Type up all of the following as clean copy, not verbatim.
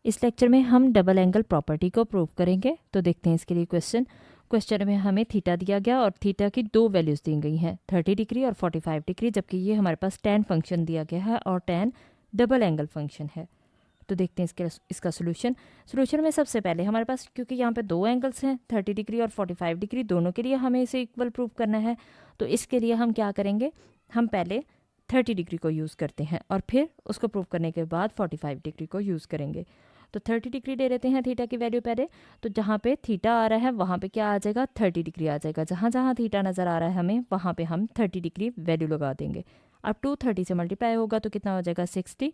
इस लेक्चर में हम डबल एंगल प्रॉपर्टी को प्रूव करेंगे। तो देखते हैं इसके लिए क्वेश्चन में हमें थीटा दिया गया और थीटा की दो वैल्यूज़ दी गई हैं, 30 डिग्री और 45 डिग्री, जबकि ये हमारे पास tan फंक्शन दिया गया है और tan डबल एंगल फंक्शन है। तो देखते हैं इसका सोल्यूशन में सबसे पहले हमारे पास, क्योंकि यहाँ पे दो एंगल्स हैं 30 डिग्री और 45 डिग्री, दोनों के लिए हमें इसे इक्वल प्रूव करना है। तो इसके लिए हम क्या करेंगे, हम पहले 30 डिग्री को यूज़ करते हैं और फिर उसको प्रूव करने के बाद 45 डिग्री को यूज़ करेंगे। तो 30 डिग्री ले लेते हैं थीटा की वैल्यू पहले। तो जहाँ पे थीटा आ रहा है वहाँ पे क्या आ जाएगा, 30 डिग्री आ जाएगा। जहाँ जहाँ थीटा नज़र आ रहा है हमें वहाँ पे हम 30 डिग्री वैल्यू लगा देंगे। अब 230 से मल्टीप्लाई होगा तो कितना हो जाएगा 60।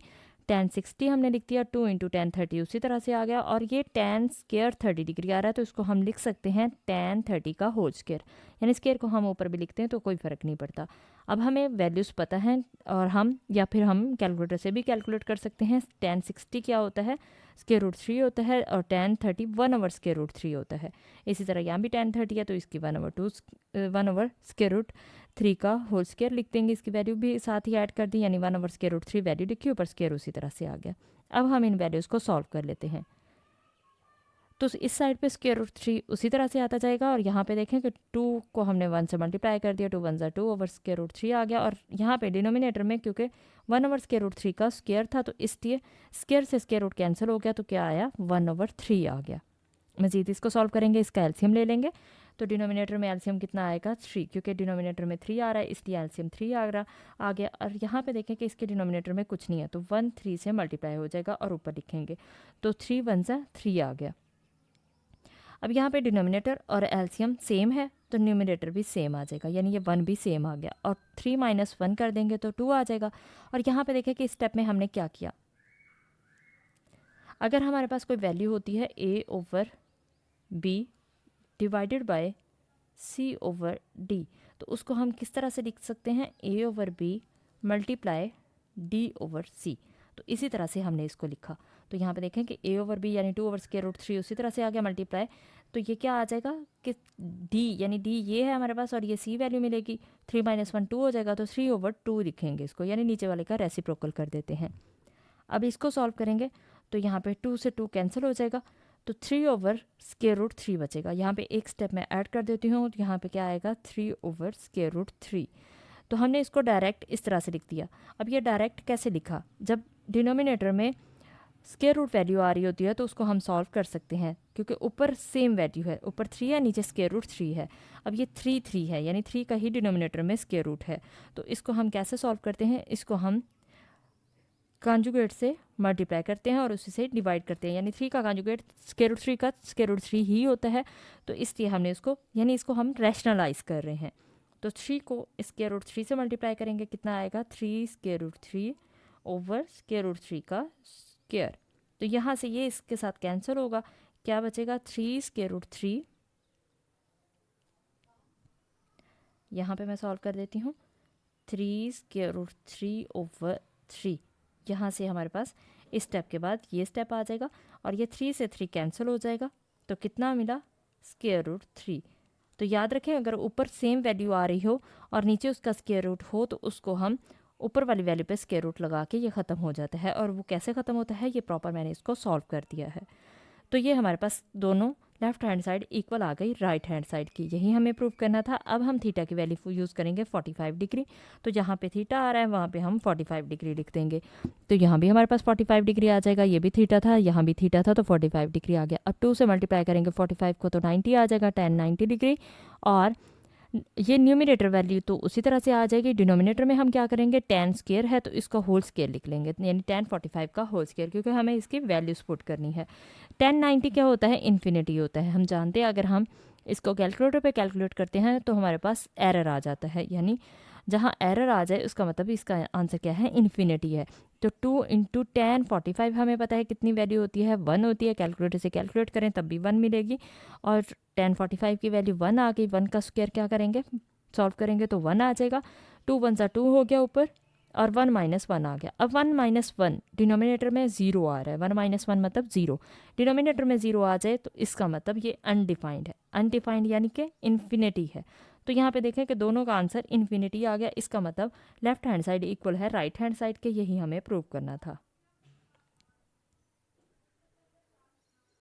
tan 60 हमने लिख दिया, 2 इंटू tan 30 उसी तरह से आ गया। और ये tan स्क्वायर 30 डिग्री आ रहा है तो इसको हम लिख सकते हैं tan 30 का होल स्क्वायर, यानी स्क्वायर को हम ऊपर भी लिखते हैं तो कोई फ़र्क नहीं पड़ता। अब हमें वैल्यूज़ पता हैं और हम कैलकुलेटर से भी कैलकुलेट कर सकते हैं। tan 60 क्या होता है, √3 होता है, और tan 30 1/√3 होता है। इसी तरह यहाँ भी tan 30 है तो इसकी 1/√3 का होल स्क्वायर लिख देंगे। इसकी वैल्यू भी साथ ही ऐड कर दी, यानी 1/√3 वैल्यू लिखी, ऊपर स्क्वायर उसी तरह से आ गया। अब हम इन वैल्यूज़ को सॉल्व कर लेते हैं। तो इस साइड पे √3 उसी तरह से आता जाएगा और यहाँ पे देखें कि 2 को हमने 1 से मल्टीप्लाई कर दिया, 2 1 ज़ा 2 ओवर √3 आ गया। और यहाँ पे डिनोमिनेटर में क्योंकि 1/√3 का स्क्वायर था तो इसलिए स्क्वायर से स्क्वायर रूट कैंसिल हो गया, तो क्या आया 1/3 आ गया। मज़ीद इसको सॉल्व करेंगे, इसका एलसीएम ले लेंगे। तो डिनोमिनेटर में एलसीएम कितना आएगा 3, क्योंकि डिनोमिनेटर में 3 आ रहा है इसलिए एलसीएम 3 आ गया। और यहाँ पे देखें कि इसके डिनोमिनेटर में कुछ नहीं है तो 1 3 से मल्टीप्लाई हो जाएगा और ऊपर लिखेंगे तो 3 1 ज़ा 3 आ गया। अब यहाँ पे डिनोमिनेटर और एलसीएम सेम है तो न्यूमिनेटर भी सेम आ जाएगा, यानी ये 1 भी सेम आ गया। और 3 - 1 कर देंगे तो 2 आ जाएगा। और यहाँ पे देखें कि इस स्टेप में हमने क्या किया, अगर हमारे पास कोई वैल्यू होती है a/b डिवाइडेड बाय c/d, तो उसको हम किस तरह से लिख सकते हैं, a/b मल्टीप्लाई d/c। तो इसी तरह से हमने इसको लिखा। तो यहाँ पे देखें कि a/b यानी 2/√3 उसी तरह से आ गया मल्टीप्लाई। तो ये क्या आ जाएगा कि d यानी d ये है हमारे पास और ये c वैल्यू मिलेगी, 3 - 1 2 हो जाएगा तो 3/2 लिखेंगे इसको, यानी नीचे वाले का रेसिप्रोकल कर देते हैं। अब इसको सॉल्व करेंगे तो यहाँ पे 2 से 2 कैंसिल हो जाएगा तो 3/√3 बचेगा। यहाँ पे एक स्टेप मैं ऐड कर देती हूँ, तो यहाँ पे क्या आएगा 3/√3। तो हमने इसको डायरेक्ट इस तरह से लिख दिया। अब ये डायरेक्ट कैसे लिखा, जब डिनोमिनेटर में स्क्वायर रूट वैल्यू आ रही होती है तो उसको हम सॉल्व कर सकते हैं, क्योंकि ऊपर सेम वैल्यू है, ऊपर 3 है नीचे √3 है। अब ये 3 3 है, यानी 3 का ही डिनोमिनेटर में स्क्वायर रूट है। तो इसको हम कैसे सॉल्व करते हैं, इसको हम कॉन्जुगेट से मल्टीप्लाई करते हैं और उसी से डिवाइड करते हैं, यानी 3 का कॉन्जुगेट √3 का √3 ही होता है। तो इसलिए हमने इसको, यानी इसको हम रैशनलाइज कर रहे हैं। तो 3 को √3 से मल्टीप्लाई करेंगे, कितना आएगा 3 √3 ओवर √3 का स्क्वायर। तो यहाँ से ये इसके साथ कैंसिल होगा, क्या बचेगा 3 √3। यहाँ पे मैं सॉल्व कर देती हूँ, 3 √3 ओवर 3। यहाँ से हमारे पास इस स्टेप के बाद ये स्टेप आ जाएगा और ये 3 से 3 कैंसिल हो जाएगा तो कितना मिला √3। तो याद रखें, अगर ऊपर सेम वैल्यू आ रही हो और नीचे उसका स्क्वायर रूट हो तो उसको हम ऊपर वाली वैल्यू पे स्क्वायर रूट लगा के ये ख़त्म हो जाता है। और वो कैसे ख़त्म होता है ये प्रॉपर मैंने इसको सॉल्व कर दिया है। तो ये हमारे पास दोनों लेफ्ट हैंड साइड इक्वल आ गई राइट हैंड साइड की, यही हमें प्रूव करना था। अब हम थीटा की वैल्यू यूज़ करेंगे 45 डिग्री। तो जहाँ पे थीटा आ रहा है वहाँ पे हम 45 डिग्री लिख देंगे। तो यहाँ भी हमारे पास 45 डिग्री आ जाएगा, ये भी थीटा था यहाँ भी थीटा था तो 45 डिग्री आ गया। अब 2 से मल्टीप्लाई करेंगे 45 को तो 90 आ जाएगा, tan 90 डिग्री। और ये न्यूमिनेटर वैल्यू तो उसी तरह से आ जाएगी। डिनोमिनेटर में हम क्या करेंगे, tan स्क्वायर है तो इसको होल स्क्वायर लिख लेंगे, यानी tan 45 का होल स्क्वायर, क्योंकि हमें इसकी वैल्यूज पुट करनी है। tan 90 क्या होता है, इन्फिनिटी होता है। हम जानते हैं अगर हम इसको कैलकुलेटर पे कैलकुलेट करते हैं तो हमारे पास एरर आ जाता है, यानी जहाँ एरर आ जाए उसका मतलब इसका आंसर क्या है, इन्फिनिटी है। तो 2 इंटू tan 45 हमें पता है कितनी वैल्यू होती है, 1 होती है। कैलकुलेटर से कैलकुलेट करें तब भी 1 मिलेगी और tan 45 की वैल्यू 1 आ गई। 1 का स्क्वायर क्या करेंगे, सॉल्व करेंगे तो 1 आ जाएगा। 2 1 ज़ा 2 हो गया ऊपर और 1 - 1 आ गया। अब 1 - 1 डिनोमिनेटर में 0 आ रहा है, 1 - 1 मतलब 0। डिनोमिनेटर में 0 आ जाए तो इसका मतलब ये अनडिफाइंड है, अनडिफाइंड यानी कि इन्फिनिटी है। तो यहाँ पे देखें कि दोनों का आंसर इन्फिनिटी आ गया, इसका मतलब लेफ्ट हैंड साइड इक्वल है राइट हैंड साइड के, यही हमें प्रूव करना था।